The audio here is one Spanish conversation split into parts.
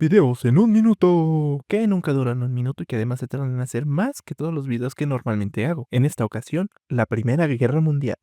Videos en un minuto. Que nunca duran un minuto y que además se tardan en hacer más que todos los videos que normalmente hago. En esta ocasión, la Primera Guerra Mundial.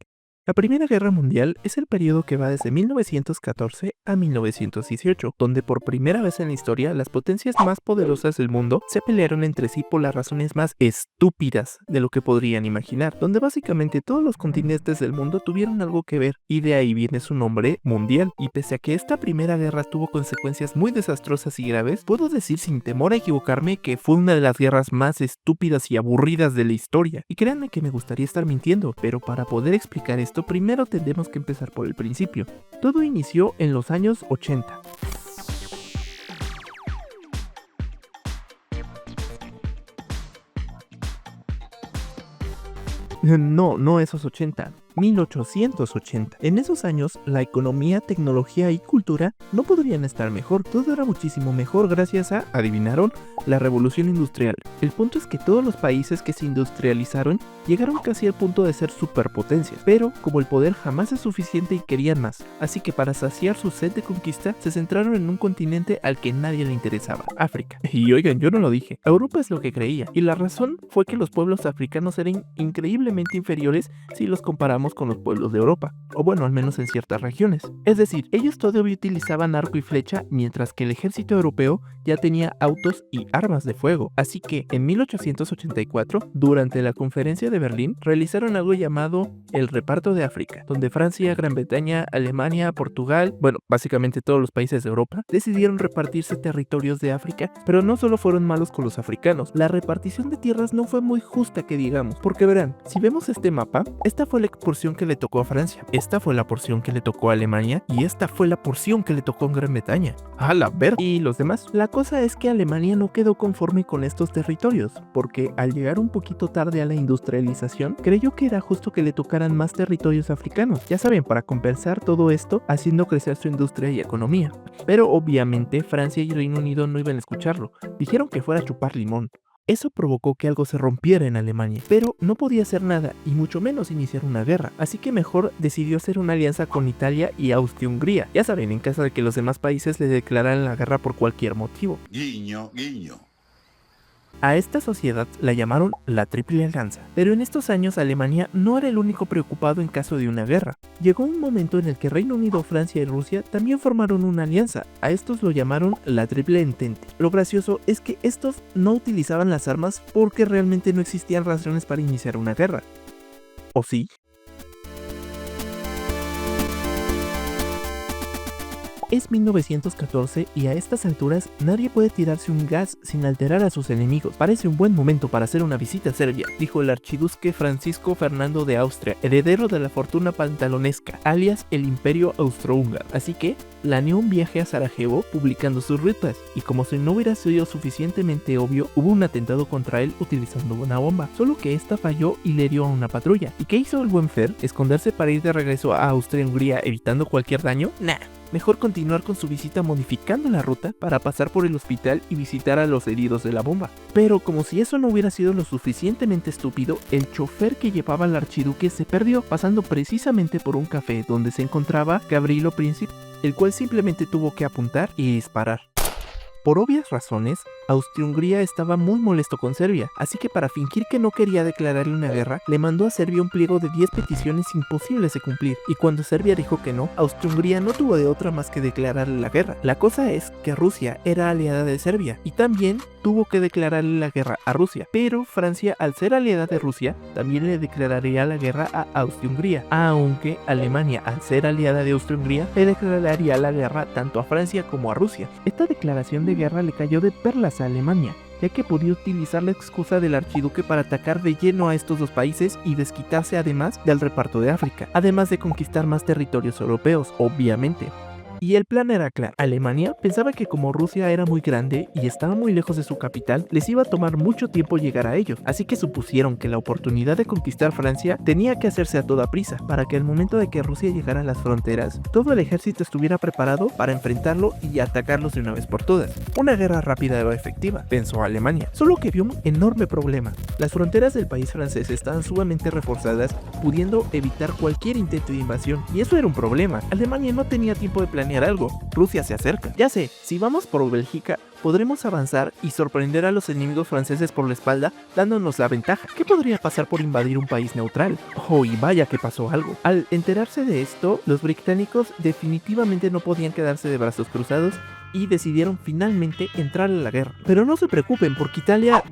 La Primera Guerra Mundial es el periodo que va desde 1914 a 1918, donde por primera vez en la historia las potencias más poderosas del mundo se pelearon entre sí por las razones más estúpidas de lo que podrían imaginar, donde básicamente todos los continentes del mundo tuvieron algo que ver, y de ahí viene su nombre mundial. Y pese a que esta primera guerra tuvo consecuencias muy desastrosas y graves, puedo decir sin temor a equivocarme que fue una de las guerras más estúpidas y aburridas de la historia. Y créanme que me gustaría estar mintiendo, pero para poder explicar esto primero tendremos que empezar por el principio. Todo inició en los años 80. No esos 80, 1880. En esos años, la economía, tecnología y cultura no podrían estar mejor. Todo era muchísimo mejor gracias a, adivinaron, la revolución industrial. El punto es que todos los países que se industrializaron llegaron casi al punto de ser superpotencias, pero como el poder jamás es suficiente y querían más, así que para saciar su sed de conquista se centraron en un continente al que nadie le interesaba, África. Y oigan, yo no lo dije, Europa es lo que creía, y la razón fue que los pueblos africanos eran increíblemente inferiores si los comparamos con los pueblos de Europa, o bueno, al menos en ciertas regiones. Es decir, ellos todavía utilizaban arco y flecha, mientras que el ejército europeo ya tenía autos y armas de fuego. Así que en 1884, durante la conferencia de Berlín, realizaron algo llamado el reparto de África, donde Francia, Gran Bretaña, Alemania, Portugal, bueno, básicamente todos los países de Europa, decidieron repartirse territorios de África, pero no solo fueron malos con los africanos, la repartición de tierras no fue muy justa que digamos, porque verán, si vemos este mapa, esta fue la porción que le tocó a Francia, esta fue la porción que le tocó a Alemania y esta fue la porción que le tocó a Gran Bretaña. ¡A la verga! ¿Y los demás? La cosa es que Alemania no quedó conforme con estos territorios, porque al llegar un poquito tarde a la industrialización, creyó que era justo que le tocaran más territorios africanos, ya saben, para compensar todo esto, haciendo crecer su industria y economía. Pero obviamente Francia y Reino Unido no iban a escucharlo, dijeron que fuera a chupar limón. Eso provocó que algo se rompiera en Alemania, pero no podía hacer nada y mucho menos iniciar una guerra, así que mejor decidió hacer una alianza con Italia y Austria-Hungría, ya saben, en caso de que los demás países le declararan la guerra por cualquier motivo. Guiño, guiño. A esta sociedad la llamaron la Triple Alianza, pero en estos años Alemania no era el único preocupado en caso de una guerra. Llegó un momento en el que Reino Unido, Francia y Rusia también formaron una alianza, a estos lo llamaron la Triple Entente. Lo gracioso es que estos no utilizaban las armas porque realmente no existían razones para iniciar una guerra. ¿O sí? Es 1914 y a estas alturas nadie puede tirarse un gas sin alterar a sus enemigos. Parece un buen momento para hacer una visita a Serbia, dijo el archiduque Francisco Fernando de Austria, heredero de la fortuna pantalonesca, alias el Imperio Austrohúngaro. Así que planeó un viaje a Sarajevo publicando sus rutas, y como si no hubiera sido suficientemente obvio, hubo un atentado contra él utilizando una bomba, solo que esta falló y le hirió a una patrulla. ¿Y qué hizo el buen Fer? ¿Esconderse para ir de regreso a Austria-Hungría evitando cualquier daño? Nah. Mejor continuar con su visita modificando la ruta para pasar por el hospital y visitar a los heridos de la bomba. Pero como si eso no hubiera sido lo suficientemente estúpido, el chofer que llevaba al archiduque se perdió pasando precisamente por un café donde se encontraba Gavrilo Princip, el cual simplemente tuvo que apuntar y disparar. Por obvias razones, Austria-Hungría estaba muy molesto con Serbia, así que para fingir que no quería declararle una guerra, le mandó a Serbia un pliego de 10 peticiones imposibles de cumplir, y cuando Serbia dijo que no, Austria-Hungría no tuvo de otra más que declararle la guerra. La cosa es que Rusia era aliada de Serbia, y también tuvo que declararle la guerra a Rusia, pero Francia, al ser aliada de Rusia, también le declararía la guerra a Austria-Hungría, aunque Alemania, al ser aliada de Austria-Hungría, le declararía la guerra tanto a Francia como a Rusia. Esta declaración de guerra le cayó de perlas a Alemania, ya que podía utilizar la excusa del archiduque para atacar de lleno a estos dos países y desquitarse además del reparto de África, además de conquistar más territorios europeos, obviamente. Y el plan era claro. Alemania pensaba que como Rusia era muy grande y estaba muy lejos de su capital, les iba a tomar mucho tiempo llegar a ellos, así que supusieron que la oportunidad de conquistar Francia tenía que hacerse a toda prisa, para que al momento de que Rusia llegara a las fronteras, todo el ejército estuviera preparado para enfrentarlo y atacarlos de una vez por todas. Una guerra rápida o efectiva, pensó Alemania, solo que vio un enorme problema. Las fronteras del país francés estaban sumamente reforzadas, pudiendo evitar cualquier intento de invasión, y eso era un problema. Alemania no tenía tiempo de planear planear algo. Rusia se acerca. Ya sé, si vamos por Bélgica, podremos avanzar y sorprender a los enemigos franceses por la espalda, dándonos la ventaja. ¿Qué podría pasar por invadir un país neutral? Oh, y vaya que pasó algo. Al enterarse de esto, los británicos definitivamente no podían quedarse de brazos cruzados y decidieron finalmente entrar a la guerra. Pero no se preocupen, porque Italia...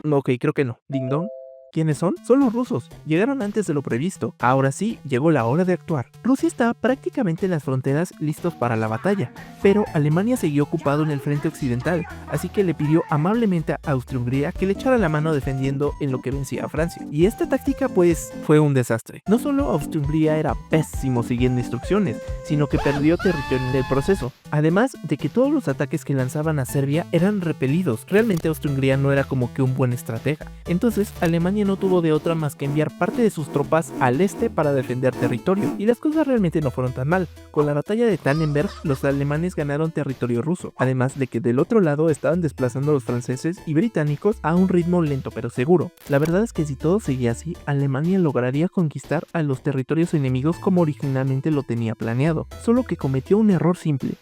Ok, creo que no. Ding dong. ¿Quiénes son? Son los rusos. Llegaron antes de lo previsto. Ahora sí, llegó la hora de actuar. Rusia estaba prácticamente en las fronteras listos para la batalla, pero Alemania seguía ocupado en el frente occidental, así que le pidió amablemente a Austria-Hungría que le echara la mano defendiendo en lo que vencía a Francia. Y esta táctica pues fue un desastre. No solo Austria-Hungría era pésimo siguiendo instrucciones, sino que perdió territorio en el proceso. Además de que todos los ataques que lanzaban a Serbia eran repelidos. Realmente Austria-Hungría no era como que un buen estratega. Entonces Alemania no tuvo de otra más que enviar parte de sus tropas al este para defender territorio, y las cosas realmente no fueron tan mal. Con la batalla de Tannenberg, los alemanes ganaron territorio ruso, además de que del otro lado estaban desplazando a los franceses y británicos a un ritmo lento pero seguro. La verdad es que si todo seguía así, Alemania lograría conquistar a los territorios enemigos como originalmente lo tenía planeado, solo que cometió un error simple.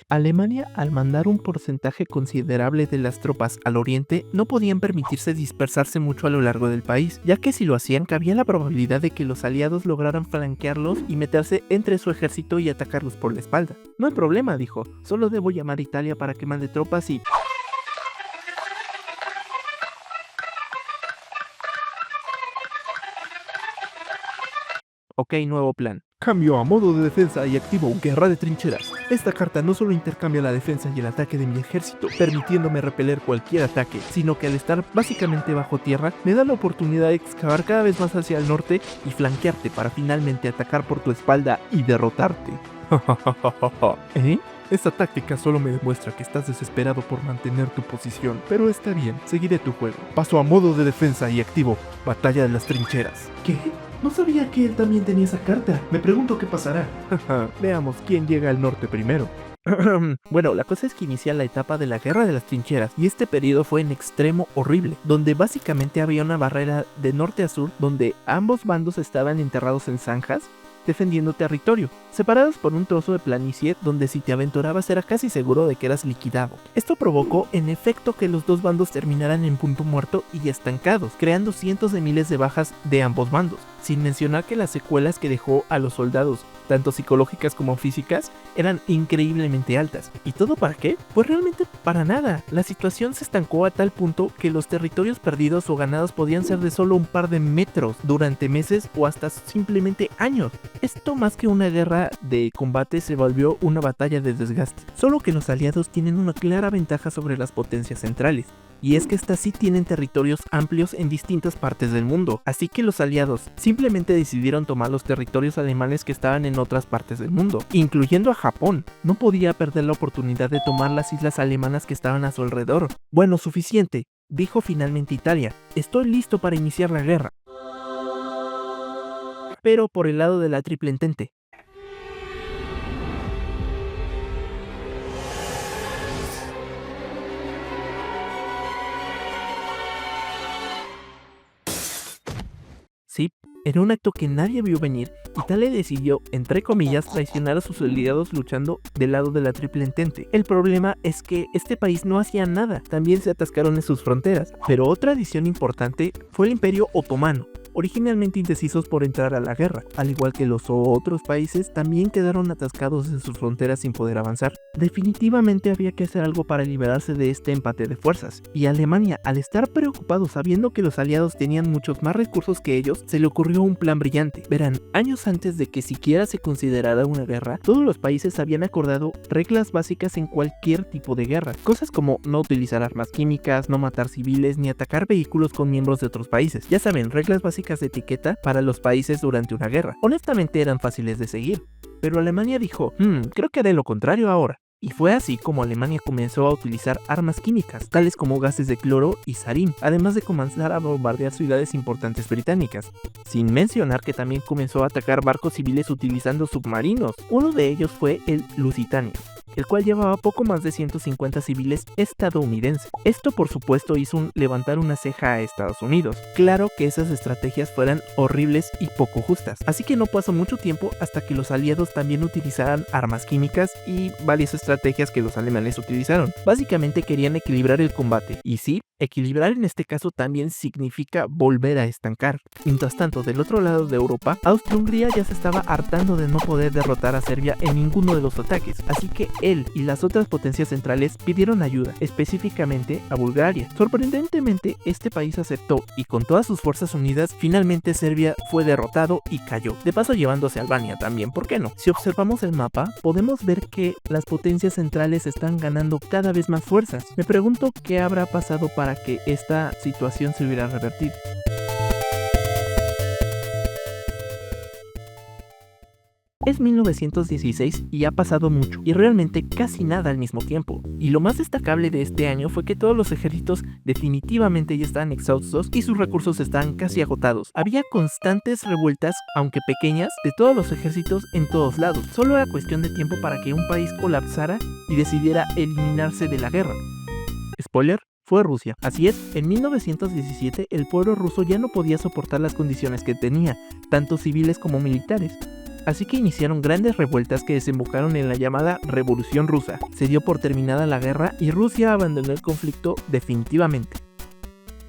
Alemania, al mandar un porcentaje considerable de las tropas al oriente, no podían permitirse dispersarse mucho a lo largo del país, ya que si lo hacían cabía la probabilidad de que los aliados lograran flanquearlos y meterse entre su ejército y atacarlos por la espalda. No hay problema, dijo, solo debo llamar a Italia para que mande tropas y... Ok, nuevo plan. Cambio a modo de defensa y activo guerra de trincheras. Esta carta no solo intercambia la defensa y el ataque de mi ejército, permitiéndome repeler cualquier ataque, sino que al estar básicamente bajo tierra, me da la oportunidad de excavar cada vez más hacia el norte y flanquearte para finalmente atacar por tu espalda y derrotarte. ¿Eh? Esta táctica solo me demuestra que estás desesperado por mantener tu posición, pero está bien, seguiré tu juego. Paso a modo de defensa y activo batalla de las trincheras. ¿Qué? No sabía que él también tenía esa carta. Me pregunto qué pasará. Veamos quién llega al norte primero. Bueno, la cosa es que inicia la etapa de la guerra de las trincheras, y este periodo fue en extremo horrible, donde básicamente había una barrera de norte a sur donde ambos bandos estaban enterrados en zanjas, defendiendo territorio, separados por un trozo de planicie donde si te aventurabas era casi seguro de que eras liquidado. Esto provocó en efecto que los dos bandos terminaran en punto muerto y estancados, creando cientos de miles de bajas de ambos bandos, sin mencionar que las secuelas que dejó a los soldados, tanto psicológicas como físicas, eran increíblemente altas. ¿Y todo para qué? Pues realmente para nada. La situación se estancó a tal punto que los territorios perdidos o ganados podían ser de solo un par de metros durante meses o hasta simplemente años. Esto más que una guerra de combate se volvió una batalla de desgaste. Solo que los aliados tienen una clara ventaja sobre las potencias centrales, y es que estas sí tienen territorios amplios en distintas partes del mundo, así que los aliados simplemente decidieron tomar los territorios alemanes que estaban en otras partes del mundo, incluyendo a Japón. No podía perder la oportunidad de tomar las islas alemanas que estaban a su alrededor. Bueno, suficiente, dijo finalmente Italia, estoy listo para iniciar la guerra. Pero por el lado de la Triple Entente. Sí, en un acto que nadie vio venir, Italia decidió, entre comillas, traicionar a sus aliados luchando del lado de la Triple Entente. El problema es que este país no hacía nada, también se atascaron en sus fronteras, pero otra adición importante fue el Imperio Otomano. Originalmente indecisos por entrar a la guerra, al igual que los otros países, también quedaron atascados en sus fronteras sin poder avanzar. Definitivamente había que hacer algo para liberarse de este empate de fuerzas, y Alemania, al estar preocupado sabiendo que los aliados tenían muchos más recursos que ellos, se le ocurrió un plan brillante. Verán, años antes de que siquiera se considerara una guerra, todos los países habían acordado reglas básicas en cualquier tipo de guerra, cosas como no utilizar armas químicas, no matar civiles, ni atacar vehículos con miembros de otros países. Ya saben, reglas básicas de etiqueta para los países durante una guerra. Honestamente eran fáciles de seguir, pero Alemania dijo, creo que haré lo contrario ahora. Y fue así como Alemania comenzó a utilizar armas químicas, tales como gases de cloro y sarín, además de comenzar a bombardear ciudades importantes británicas, sin mencionar que también comenzó a atacar barcos civiles utilizando submarinos. Uno de ellos fue el Lusitania, el cual llevaba poco más de 150 civiles estadounidenses. Esto por supuesto hizo levantar una ceja a Estados Unidos. Claro que esas estrategias fueran horribles y poco justas, así que no pasó mucho tiempo hasta que los aliados también utilizaran armas químicas y varias estrategias que los alemanes utilizaron. Básicamente querían equilibrar el combate, y sí, equilibrar en este caso también significa volver a estancar. Mientras tanto, del otro lado de Europa, Austria-Hungría ya se estaba hartando de no poder derrotar a Serbia en ninguno de los ataques, así que él y las otras potencias centrales pidieron ayuda, específicamente a Bulgaria. Sorprendentemente, este país aceptó y con todas sus fuerzas unidas, finalmente Serbia fue derrotado y cayó, de paso llevándose a Albania también, ¿por qué no? Si observamos el mapa, podemos ver que las potencias centrales están ganando cada vez más fuerzas. Me pregunto qué habrá pasado para que esta situación se hubiera revertido. Es 1916 y ha pasado mucho, y realmente casi nada al mismo tiempo. Y lo más destacable de este año fue que todos los ejércitos definitivamente ya estaban exhaustos y sus recursos estaban casi agotados. Había constantes revueltas, aunque pequeñas, de todos los ejércitos en todos lados. Solo era cuestión de tiempo para que un país colapsara y decidiera eliminarse de la guerra. Spoiler: fue Rusia. Así es, en 1917 el pueblo ruso ya no podía soportar las condiciones que tenía, tanto civiles como militares. Así que iniciaron grandes revueltas que desembocaron en la llamada Revolución Rusa. Se dio por terminada la guerra y Rusia abandonó el conflicto definitivamente.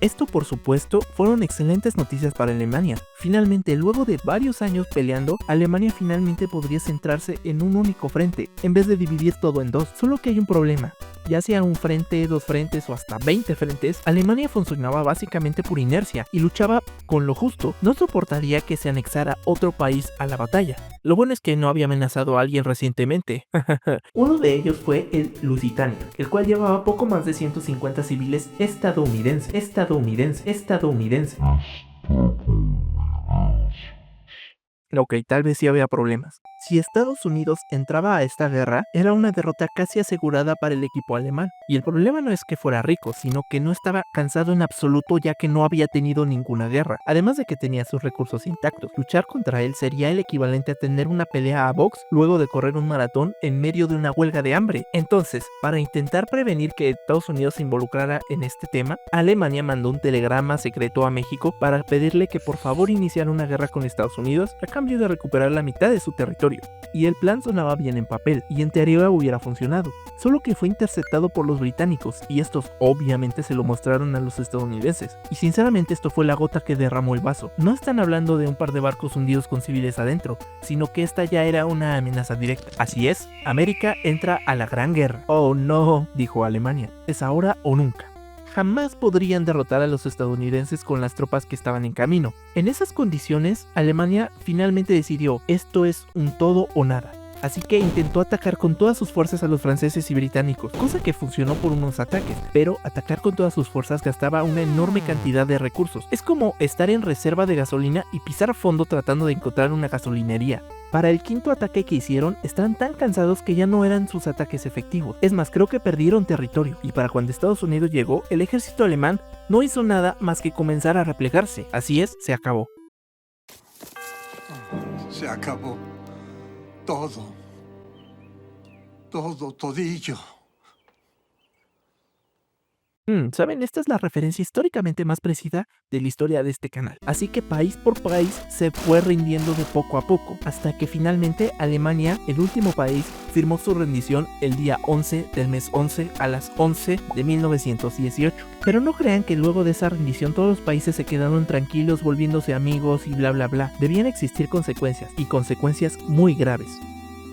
Esto, por supuesto, fueron excelentes noticias para Alemania. Finalmente, luego de varios años peleando, Alemania finalmente podría centrarse en un único frente, en vez de dividir todo en dos. Solo que hay un problema. Ya sea un frente, dos frentes o hasta 20 frentes, Alemania funcionaba básicamente por inercia y luchaba con lo justo. No soportaría que se anexara otro país a la batalla. Lo bueno es que no había amenazado a alguien recientemente. Uno de ellos fue el Lusitania, el cual llevaba poco más de 150 civiles estadounidenses. Ok, tal vez sí había problemas. Si Estados Unidos entraba a esta guerra, era una derrota casi asegurada para el equipo alemán. Y el problema no es que fuera rico, sino que no estaba cansado en absoluto, ya que no había tenido ninguna guerra. Además de que tenía sus recursos intactos. Luchar contra él sería el equivalente a tener una pelea a box luego de correr un maratón en medio de una huelga de hambre. Entonces, para intentar prevenir que Estados Unidos se involucrara en este tema, Alemania mandó un telegrama secreto a México para pedirle que por favor iniciara una guerra con Estados Unidos a cambio de recuperar la mitad de su territorio. Y el plan sonaba bien en papel, y en teoría hubiera funcionado, solo que fue interceptado por los británicos, y estos obviamente se lo mostraron a los estadounidenses, y sinceramente esto fue la gota que derramó el vaso. No están hablando de un par de barcos hundidos con civiles adentro, sino que esta ya era una amenaza directa. Así es, América entra a la Gran Guerra. Oh no, dijo Alemania, es ahora o nunca. Jamás podrían derrotar a los estadounidenses con las tropas que estaban en camino. En esas condiciones, Alemania finalmente decidió, esto es un todo o nada. Así que intentó atacar con todas sus fuerzas a los franceses y británicos, cosa que funcionó por unos ataques, pero atacar con todas sus fuerzas gastaba una enorme cantidad de recursos. Es como estar en reserva de gasolina y pisar a fondo tratando de encontrar una gasolinería. Para el quinto ataque que hicieron, estaban tan cansados que ya no eran sus ataques efectivos. Es más, creo que perdieron territorio, y para cuando Estados Unidos llegó, el ejército alemán no hizo nada más que comenzar a replegarse. Así es, se acabó. Se acabó. Todo. Todillo. ¿Saben? Esta es la referencia históricamente más precisa de la historia de este canal. Así que país por país se fue rindiendo de poco a poco, hasta que finalmente Alemania, el último país, firmó su rendición el día 11 del mes 11 a las 11 de 1918. Pero no crean que luego de esa rendición todos los países se quedaron tranquilos volviéndose amigos y bla bla bla. Debían existir consecuencias, y consecuencias muy graves.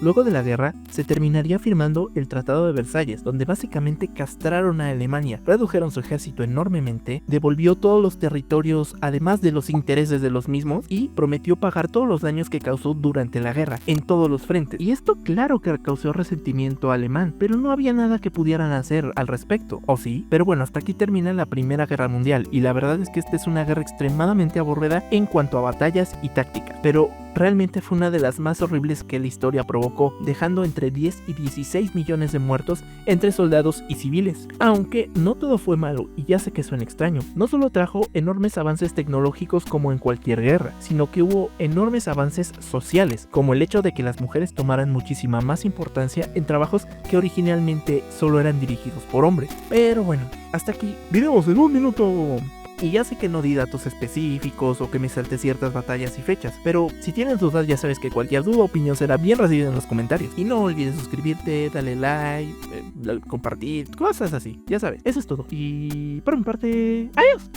Luego de la guerra, se terminaría firmando el Tratado de Versalles, donde básicamente castraron a Alemania, redujeron su ejército enormemente, devolvió todos los territorios además de los intereses de los mismos y prometió pagar todos los daños que causó durante la guerra, en todos los frentes. Y esto claro que causó resentimiento alemán, pero no había nada que pudieran hacer al respecto, ¿o sí? Pero bueno, hasta aquí termina la Primera Guerra Mundial, y la verdad es que esta es una guerra extremadamente aburrida en cuanto a batallas y tácticas, pero realmente fue una de las más horribles que la historia provocó, dejando entre 10 y 16 millones de muertos entre soldados y civiles. Aunque no todo fue malo, y ya sé que suena extraño, no solo trajo enormes avances tecnológicos como en cualquier guerra, sino que hubo enormes avances sociales, como el hecho de que las mujeres tomaran muchísima más importancia en trabajos que originalmente solo eran dirigidos por hombres. Pero bueno, hasta aquí, videos en 1 minuto. Y ya sé que no di datos específicos o que me salte ciertas batallas y fechas, pero si tienes dudas ya sabes que cualquier duda o opinión será bien recibida en los comentarios. Y no olvides suscribirte, darle like, compartir, cosas así, ya sabes, eso es todo. Y por mi parte, adiós.